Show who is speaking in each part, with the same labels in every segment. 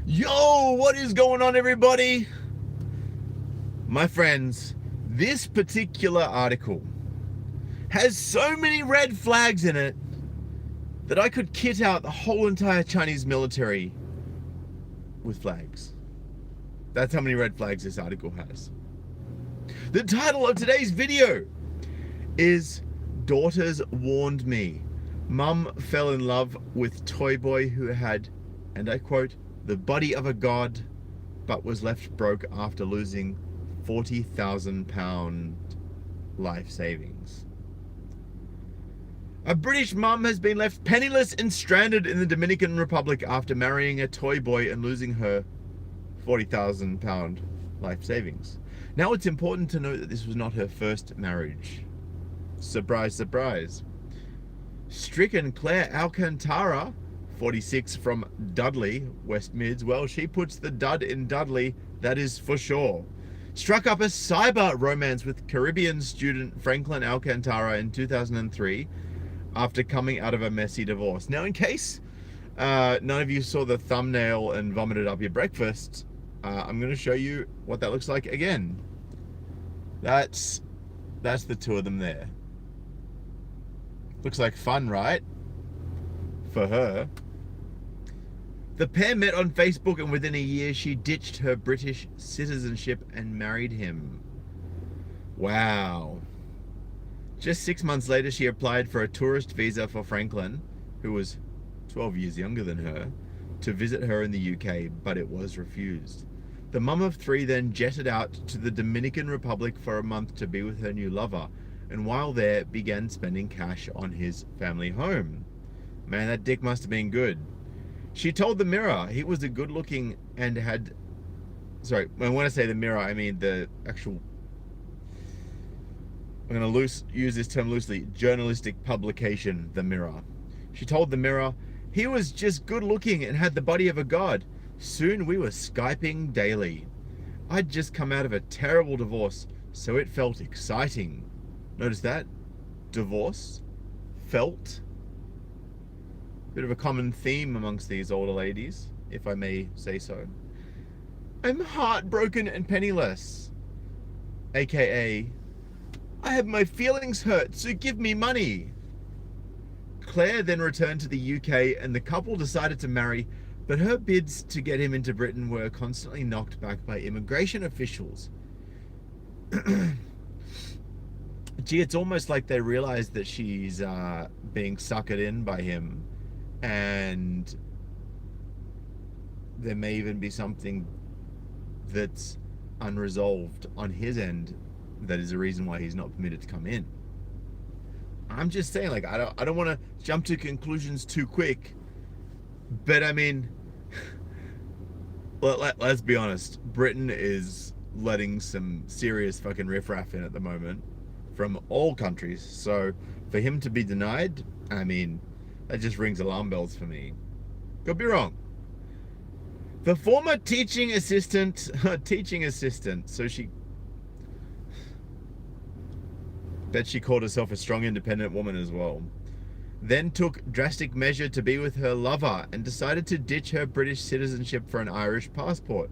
Speaker 1: Yo, what is going on, everybody? My friends, this particular article has so many red flags in it that I could kit out the whole entire Chinese military with flags. That's how many red flags this article has. The title of today's video is Daughters Warned Me. Mum fell in love with Toyboy who had, and I quote, the body of a god, but was left broke after losing £40,000 life savings. A British mum has been left penniless and stranded in the Dominican Republic after marrying a toy boy and losing her £40,000 life savings. Now, it's important to note that this was not her first marriage. Surprise, surprise. Stricken Claire Alcantara, 46, from Dudley, West Mids. Well, she puts the dud in Dudley, that is for sure. Struck up a cyber romance with Caribbean student Franklin Alcantara in 2003 after coming out of a messy divorce. Now, in case none of you saw the thumbnail and vomited up your breakfast, I'm going to show you what that looks like again. That's the two of them there. Looks like fun, right? For her. The pair met on Facebook, and within a year she ditched her British citizenship and married him. Wow. Just 6 months later, she applied for a tourist visa for Franklin, who was 12 years younger than her, to visit her in the UK, but it was refused. The mum of three then jetted out to the Dominican Republic for a month to be with her new lover, and while there, began spending cash on his family home. Man, that dick must have been good. She told the Mirror he was a good-looking and had... Sorry, when I say the Mirror, I mean the actual... I'm going to use this term loosely. Journalistic publication, The Mirror. She told the Mirror he was just good-looking and had the body of a god. Soon we were Skyping daily. I'd just come out of a terrible divorce, so it felt exciting. Notice that? Divorce. Felt. Bit of a common theme amongst these older ladies, if I may say so. I'm heartbroken and penniless. AKA, I have my feelings hurt, so give me money. Claire then returned to the UK and the couple decided to marry, but her bids to get him into Britain were constantly knocked back by immigration officials. Gee, it's almost like they realized that she's being suckered in by him, and there may even be something that's unresolved on his end that is a reason why he's not permitted to come in. I'm just saying, like, I don't want to jump to conclusions too quick, but I mean, let's be honest, Britain is letting some serious fucking riffraff in at the moment from all countries, so for him to be denied, I mean, that just rings alarm bells for me. Could be wrong. The former teaching assistant, so she... Bet she called herself a strong, independent woman as well. Then took drastic measure to be with her lover and decided to ditch her British citizenship for an Irish passport.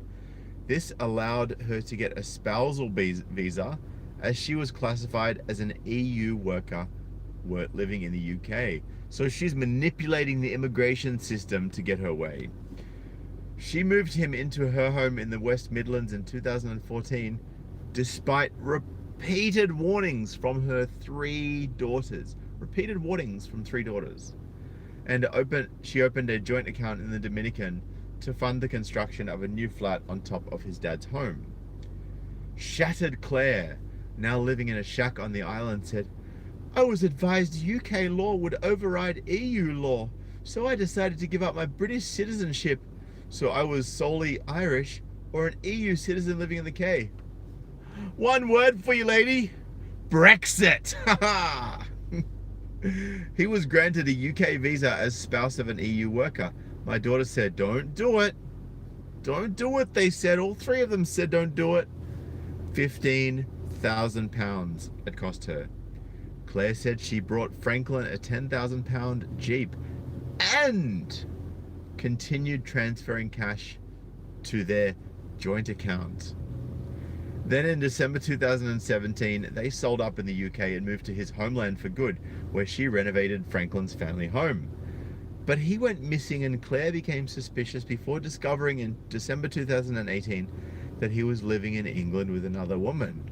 Speaker 1: This allowed her to get a spousal visa, as she was classified as an EU worker living in the UK. So she's manipulating the immigration system to get her way. She moved him into her home in the West Midlands in 2014, despite repeated warnings from her three daughters. Repeated warnings from three daughters. And she opened a joint account in the Dominican to fund the construction of a new flat on top of his dad's home. Shattered Claire, now living in a shack on the island, said, I was advised UK law would override EU law, so I decided to give up my British citizenship, so I was solely Irish or an EU citizen living in the UK. One word for you, lady. Brexit. He was granted a UK visa as spouse of an EU worker. My daughter said, don't do it. Don't do it, they said. All three of them said don't do it. £15,000 it cost her. Claire said she brought Franklin a £10,000 Jeep and continued transferring cash to their joint account. Then in December 2017, they sold up in the UK and moved to his homeland for good, where she renovated Franklin's family home. But he went missing, and Claire became suspicious before discovering in December 2018 that he was living in England with another woman.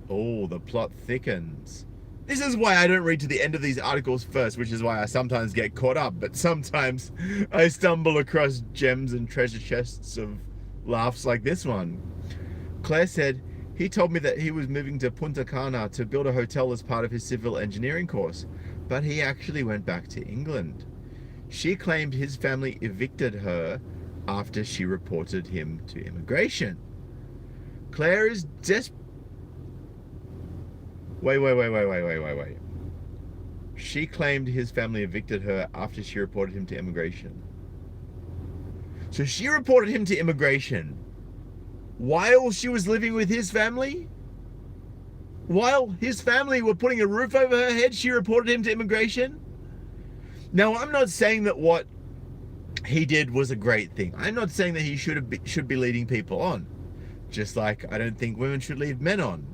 Speaker 1: Oh, the plot thickens. This is why I don't read to the end of these articles first, which is why I sometimes get caught up, but sometimes I stumble across gems and treasure chests of laughs like this one. Claire said, he told me that he was moving to Punta Cana to build a hotel as part of his civil engineering course, but he actually went back to England. She claimed his family evicted her after she reported him to immigration. Claire is Wait. She claimed his family evicted her after she reported him to immigration. So she reported him to immigration while she was living with his family? While his family were putting a roof over her head, she reported him to immigration? Now, I'm not saying that what he did was a great thing. I'm not saying that he should be leading people on. Just like I don't think women should lead men on.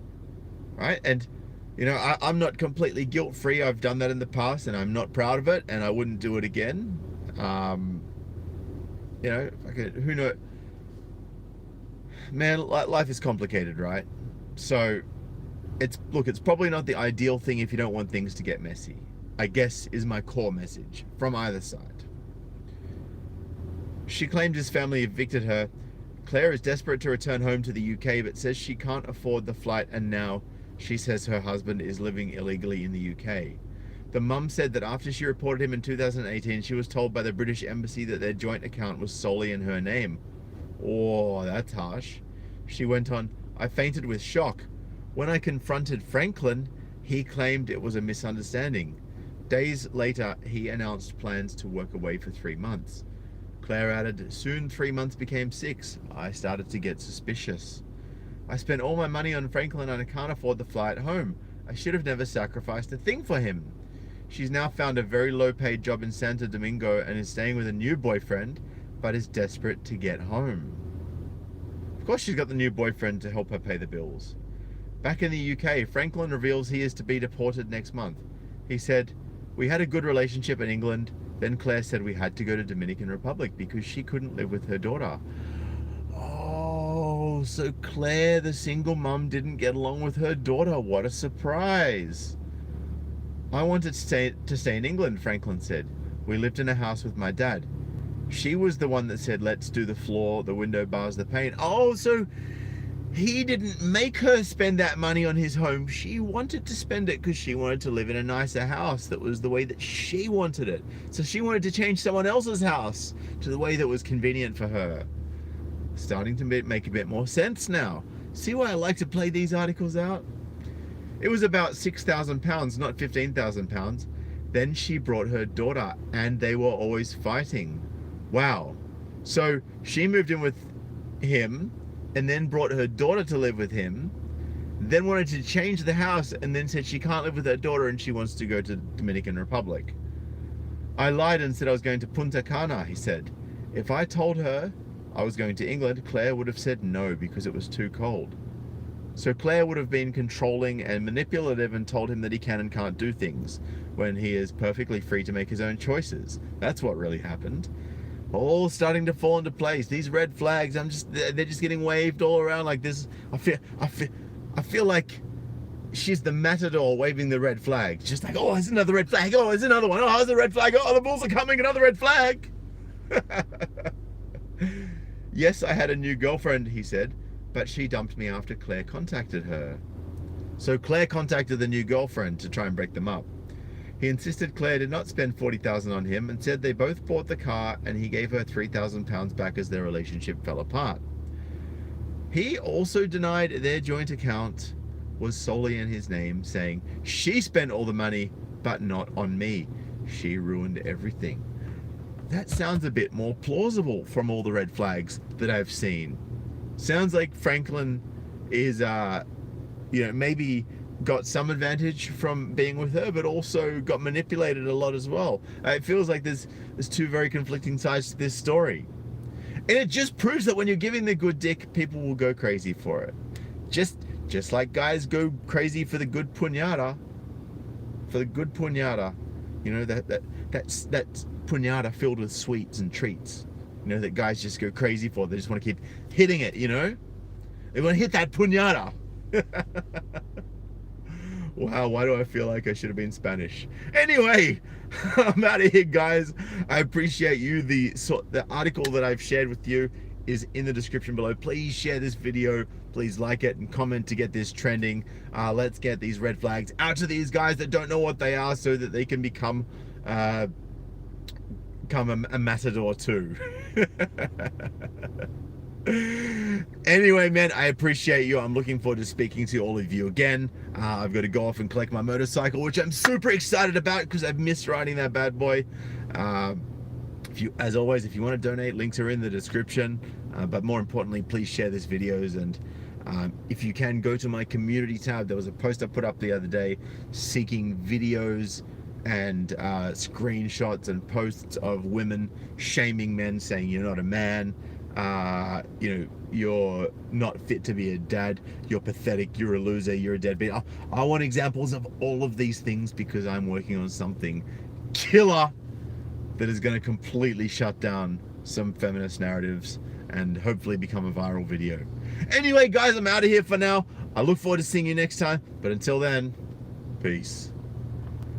Speaker 1: Right? And, you know, I'm not completely guilt-free. I've done that in the past, and I'm not proud of it, and I wouldn't do it again. You know, who knows? Man, life is complicated, right? So, it's probably not the ideal thing if you don't want things to get messy, I guess, is my core message from either side. She claimed his family evicted her. Claire is desperate to return home to the UK, but says she can't afford the flight, and now she says her husband is living illegally in the UK. The mum said that after she reported him in 2018, she was told by the British Embassy that their joint account was solely in her name. Oh, that's harsh. She went on, I fainted with shock. When I confronted Franklin, he claimed it was a misunderstanding. Days later, he announced plans to work away for 3 months. Claire added, soon 3 months became 6. I started to get suspicious. I spent all my money on Franklin and I can't afford the flight home. I should have never sacrificed a thing for him. She's now found a very low-paid job in Santo Domingo and is staying with a new boyfriend, but is desperate to get home. Of course she's got the new boyfriend to help her pay the bills. Back in the UK, Franklin reveals he is to be deported next month. He said, we had a good relationship in England. Then Claire said we had to go to Dominican Republic because she couldn't live with her daughter. Oh, so Claire, the single mum, didn't get along with her daughter. What a surprise. I wanted to stay in England, Franklin said. We lived in a house with my dad. She was the one that said, let's do the floor, the window bars, the paint. Oh, so he didn't make her spend that money on his home. She wanted to spend it because she wanted to live in a nicer house that was the way that she wanted it. So she wanted to change someone else's house to the way that was convenient for her. Starting to make a bit more sense now. See why I like to play these articles out? It was about £6,000, not £15,000. Then she brought her daughter and they were always fighting. Wow. So she moved in with him and then brought her daughter to live with him, then wanted to change the house and then said she can't live with her daughter and she wants to go to Dominican Republic. I lied and said I was going to Punta Cana, he said. If I told her I was going to England, Claire would have said no because it was too cold. So Claire would have been controlling and manipulative and told him that he can and can't do things when he is perfectly free to make his own choices. That's what really happened. All starting to fall into place. These red flags, they're just getting waved all around like this. I feel like she's the matador waving the red flag. Just like, oh, there's another red flag. Oh, there's another one. Oh, there's a red flag. Oh, the bulls are coming. Another red flag. Yes, I had a new girlfriend, he said, but she dumped me after Claire contacted her. So Claire contacted the new girlfriend to try and break them up. He insisted Claire did not spend $40,000 on him and said they both bought the car and he gave her £3,000 back as their relationship fell apart. He also denied their joint account was solely in his name, saying, she spent all the money, but not on me. She ruined everything. That sounds a bit more plausible from all the red flags that I've seen. Sounds like Franklin is, maybe got some advantage from being with her, but also got manipulated a lot as well. It feels like there's two very conflicting sides to this story. And it just proves that when you're giving the good dick, people will go crazy for it. Just like guys go crazy for the good puñada. For the good puñada. You know, that's puñada filled with sweets and treats. You know, that guys just go crazy for. They just want to keep hitting it, you know? They want to hit that puñada. Wow, why do I feel like I should have been Spanish? Anyway, I'm out of here, guys. I appreciate you. The article that I've shared with you is in the description below. Please share this video. Please like it and comment to get this trending. Let's get these red flags out to these guys that don't know what they are, so that they can become a matador too. Anyway, man, I appreciate you. I'm looking forward to speaking to all of you again. I've got to go off and collect my motorcycle, which I'm super excited about because I've missed riding that bad boy. As always, if you want to donate, links are in the description. But more importantly, please share this videos, and if you can, go to my community tab. There was a post I put up the other day seeking videos and screenshots and posts of women shaming men, saying you're not a man, you know, you're not fit to be a dad, you're pathetic, you're a loser, you're a deadbeat. I want examples of all of these things because I'm working on something killer that is going to completely shut down some feminist narratives and hopefully become a viral video. Anyway, guys, I'm out of here for now. I look forward to seeing you next time, but until then, peace.